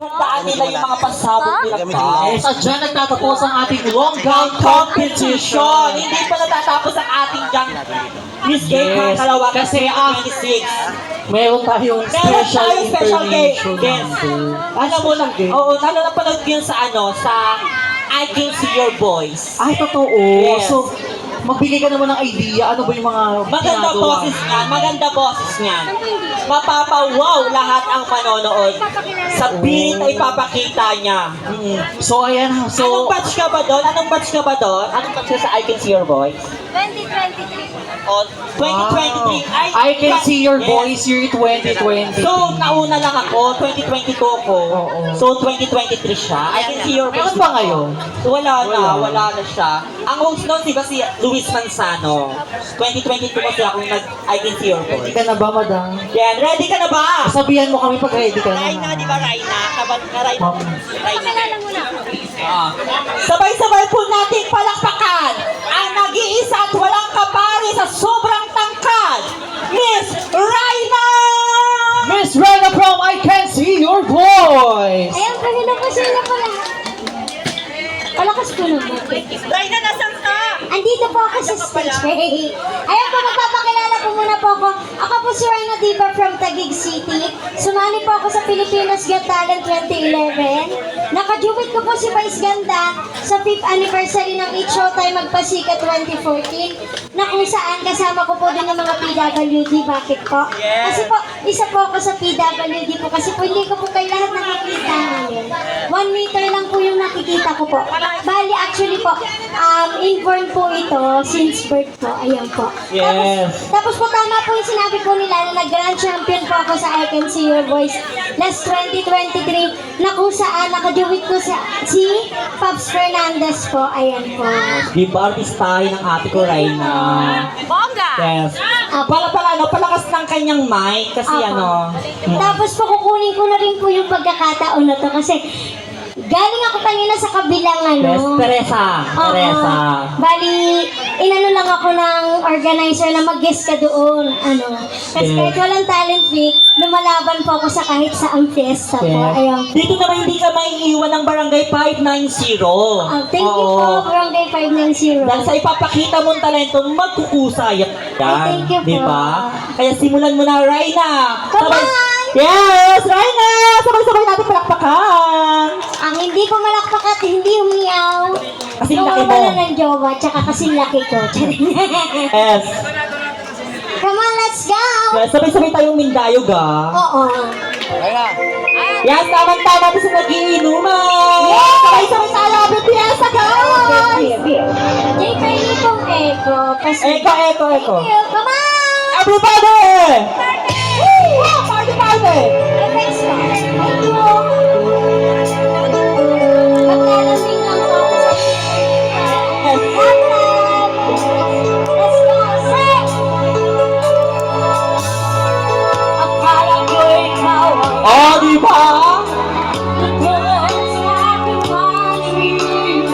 Tandaan nila yung mga pasabog nila. Yes, at dyan nagtatapos ang ating long gown Competition! Hindi pa natatapos ang ating junk Miss Game Yes, Kalawag kasi 26. Meron tayong Meron special tayong special intervention game. number. Alam mo lang, oo, napanood yun sa I Can See Your Voice. Ay, totoo. Yes. So, magbigay ka naman ng idea. Ano ba yung mga Maganda boses niyan, maganda boses niyan. Mapapawaw lahat ang manonood. Sa beat ay papakita niya. So, ayan. Anong So, batch ka ba doon? Anong batch ka ba doon? Anong batch ka sa I Can See Your Voice? 2023. O, 2023. I can see your Yes. voice year 2020. So, nauna lang ako, 2022 ako. Oo. So, 2023 siya. I Can See Your Voice. Meron ba ngayon? Wala na siya. Ang host noon, di ba si Luis Manzano? 2022 kasi ako I Can See Your Ready Voice. ka na ba, madam? Yan, ready ka na ba? Sabihan mo kami pag ready ka na. Raina, di ba Raina? Raina. Pakilala mo na. Sabay-sabay po nating palakpakan ang nag-iisa at walang kapari sa sobrang tangkad, Miss Raina! Miss Rena from I Can See Your Voice! Ayan, pahila po sila pala. Palakas po naman. Raina, nasan ka? Andito po ako sa stage. Ayan po, magpapakilala po muna po ako. Ako po si Raina Diva from Taguig City. Sumali po ako sa Pilipinas Got Talent 2011. Nakajuwit ko po si Vice Ganda sa 5th anniversary ng Eat Showtime Magpasika 2014 na kung saan kasama ko po din ng mga PWD. Bakit po? Kasi po, isa po ako sa PWD po kasi po hindi ko po kayo lahat nakikita ngayon. 1 meter lang po yung nakikita ko po. Bali, actually po, inborn po ito since birth po. Ayan po. Yes. Tapos po tama po yung sinabi po nila na nag-grand champion po ako sa I Can See Your Voice last 2023 na kung saan nakajuwit ko si Pops Fernandez po. Ayan po. Di ba artistahin ng ate ko, Raina? Bongga! Yes. Apo. Palakas ng kanyang mic kasi Apo. Tapos po kukunin ko na rin po yung pagkakataon na to kasi galing ako kanina sa kabilang Yes, Teresa. Oo. Teresa. Bali, inano lang ako ng organizer na mag-guest ka doon. Kasi Yes. kahit walang talent week, lumalaban po ako sa kahit saang fiesta po. Yes. Ayun. Dito naman hindi ka maiiwan ng Barangay 590. Thank you po, Barangay 590. Dahil sa ipapakita mong talento, magkukusaya yan. Ay, thank you po. Di ba? Kaya simulan mo na, Raina. Come on! Yes, Raina! Sabay-sabay natin palakpakan. Ang hindi ko malakpak at hindi umiyaw. Kasing laki mo. Nawawala ng jowa, tsaka kasing laki ko. Yes. Come on, let's go! Yes, sabay-sabay tayong mindayog, ah. Oo. Yes, tama-tama sa nagiinuman. Yes! Sabay-sabay tayo, BTS, guys! Jay, pwede pong echo. Kasi... Eko. Thank you. Come on! Everybody! Woo! Party! Thanks po. Thank you. Maglalamig lang po ako sa Yes. Let's go, sing! Akala ko ikaw ang Oh, di ba? ito sa aking panig.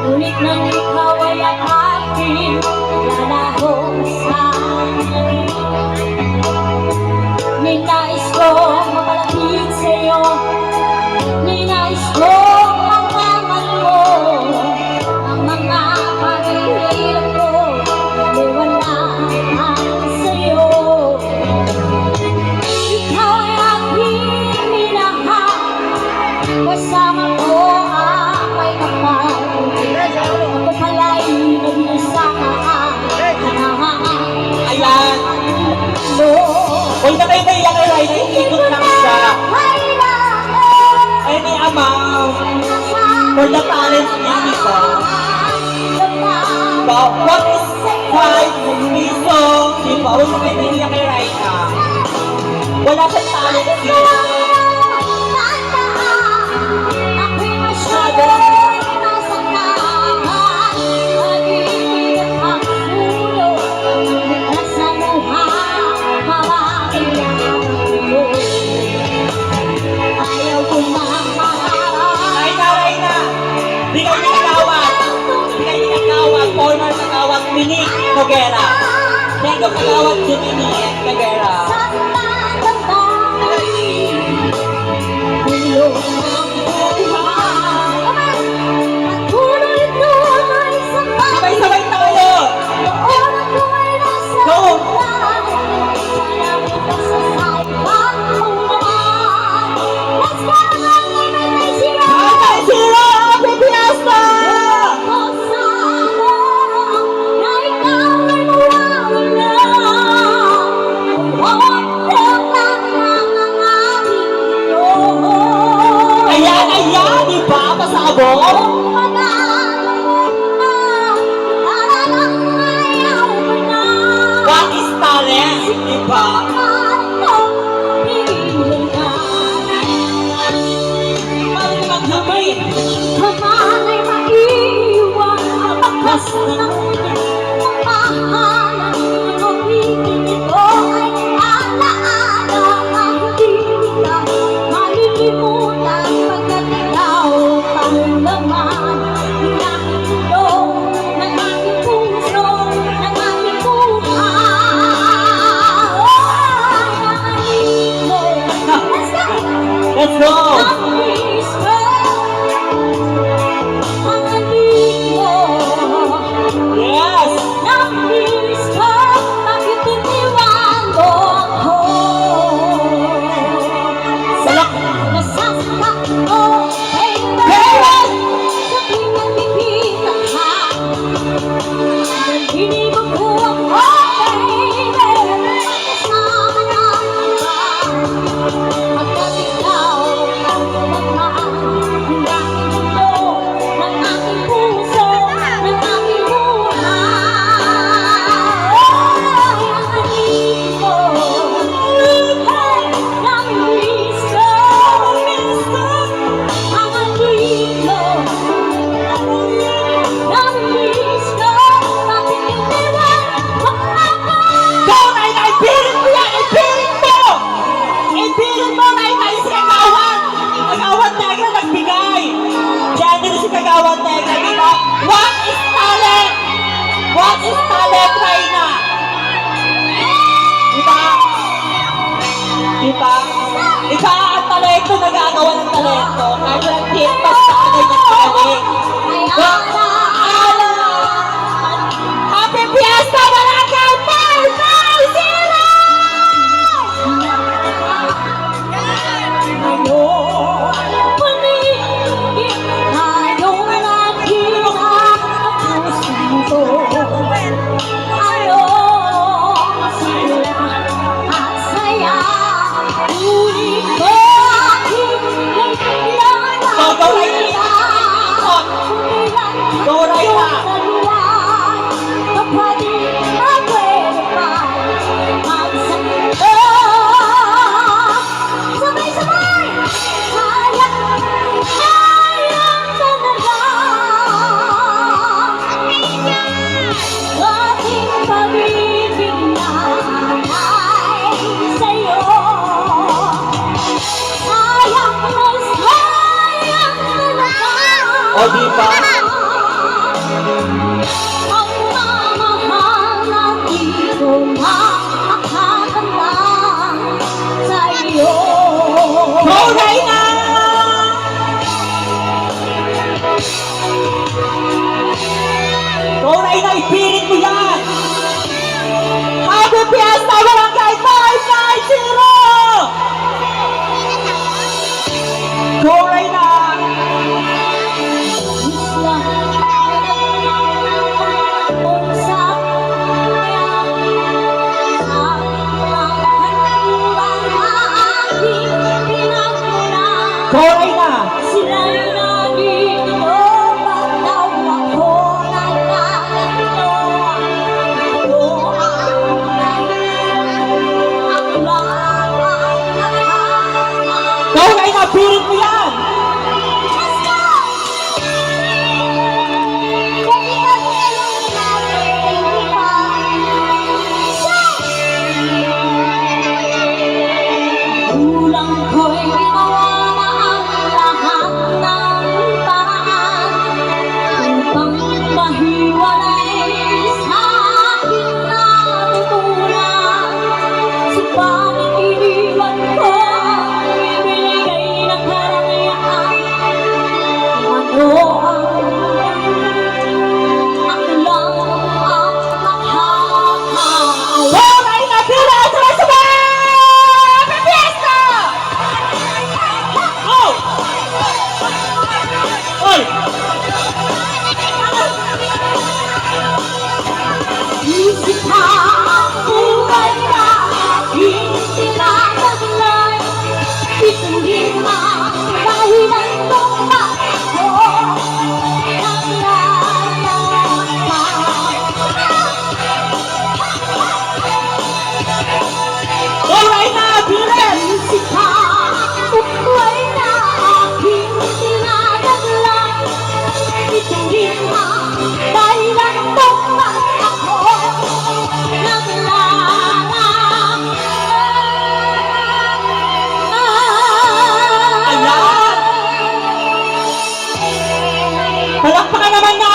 Ngunit nang ikaw ay ang aking lalaho sa akin. Ninais ko mapalapit sa'yo. Ninais ko malaman mo ang mga paghihirap ko. Liwanaan sa'yo. Ikaw ay aking minahal. Kasama ko ang may kapal. Ako pala'y nag-isa. Ayan. Huwag na kayo naiyak kay Raina, ikot lang siya. Any amount for the talent niya, di ba? But what is 5 piso? Di ba? Huwag na kayo naiyak kay Raina. Wala siyang talent niya. Raina! Di kayo nagkawag. Former nagkawag, Minique Noguera. Thank you, nagkawag si Minique Noguera. Sa Sabay-sabay tayo. Go. Hanggang zero, Happy Fiesta! Ayan, ayan, di ba? Pasabog? What is talent? Di ba? Paano naman kami? Kamalay maiiwan ang bakas ng pamahalan ng pag-ibig ito ay alaala na hindi ka malilimutan pagkat ikaw ang laman ng aking mundo, ng aking puso, ng aking buhay. Let's go! Yes! Go, Nay! Ipilit mo yan! Ipilit mo! Ipilit mo, Nay! Si Kagawan! Kagawan Negra nagbigay! Generous si Kagawan Negra, di ba? What is talent? What is talent, Reyna? Di ba? Di ba? Iba ang talento, nagagawa ng talento. Kahit walang tintas sa agad ng galing. Happy Fiesta, Barangay 5-5! Go, Reyna! O, di ba? Ang mamahal na di ko makakaganda sa'yo. Go, Reyna! Go, Reyna! Ipilit mo yan! Happy Fiesta, Barangay 590! Go, Reyna! Go, Reyna! Sila'y nandito, pagdaw ako nagkaganto. Ako ang Go, Reyna! Pilit mo yan! Let's go! Kasi kasi natin, di ba? Kulang ko'y ginawa na ang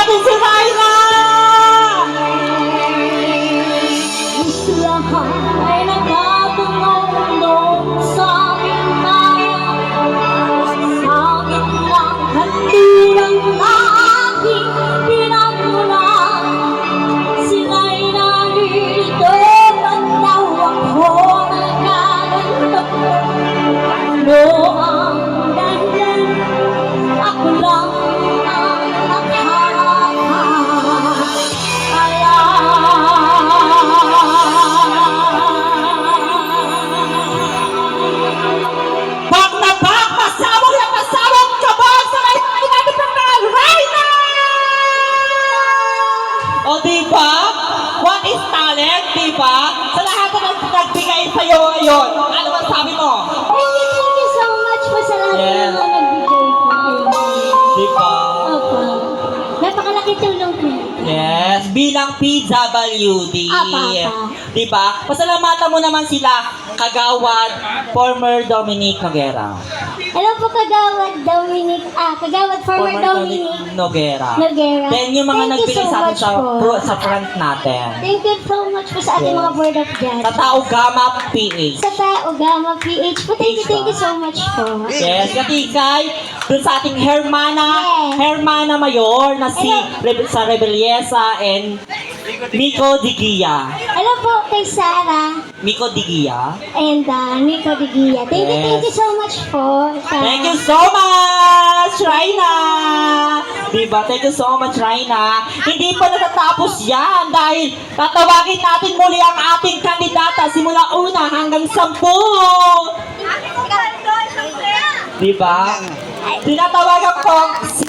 natin si Raina! Lahat ay nagtatanong sa akin na sa gitna handuran na aking pinagmulan. Sila'y naririto at daw ako nagaganto. Ano ang dahilan? Ako lang ang Back na back! Pasawag na pasawag ka ba? Sa Raina natin pang Raina! O diba? What is talent, diba? Sa lahat na nagbigay sa'yo ngayon, ano ba sabi mo? Thank you so much po sa lahat Yes. ng mga nagbigay po. Diba? Opo. Napakalaki tulong po. Yes, bilang PWD. Apa. Diba? Pasalamatan mo naman sila, Kagawad, former Dominic Noguera. Hello po, Kagawad Dominic. Kagawad former Dominic Noguera. Noguera. Then yung mga Thank you nagbigay so sa atin much po. sa front natin. Thank you so much po sa ating Yes. mga board of judges. Sa Tao Gama PH. Sa Taogama PH po. Thank you so much po. Yes, katikay, dun sa ating Hermana, Yes. Hermana Mayor na si Hello. sa Rebeliesa and Miko Digia. Hello po kay Sarah Miko Digia. and Nico Digia. Thank Yes. you so much po. Thank you so much, Raina! Diba? Thank you so much, Raina. Hindi pa natatapos yan dahil tatawagin natin muli ang ating kandidata simula una hanggang 10. Diba? Tinatawagan ko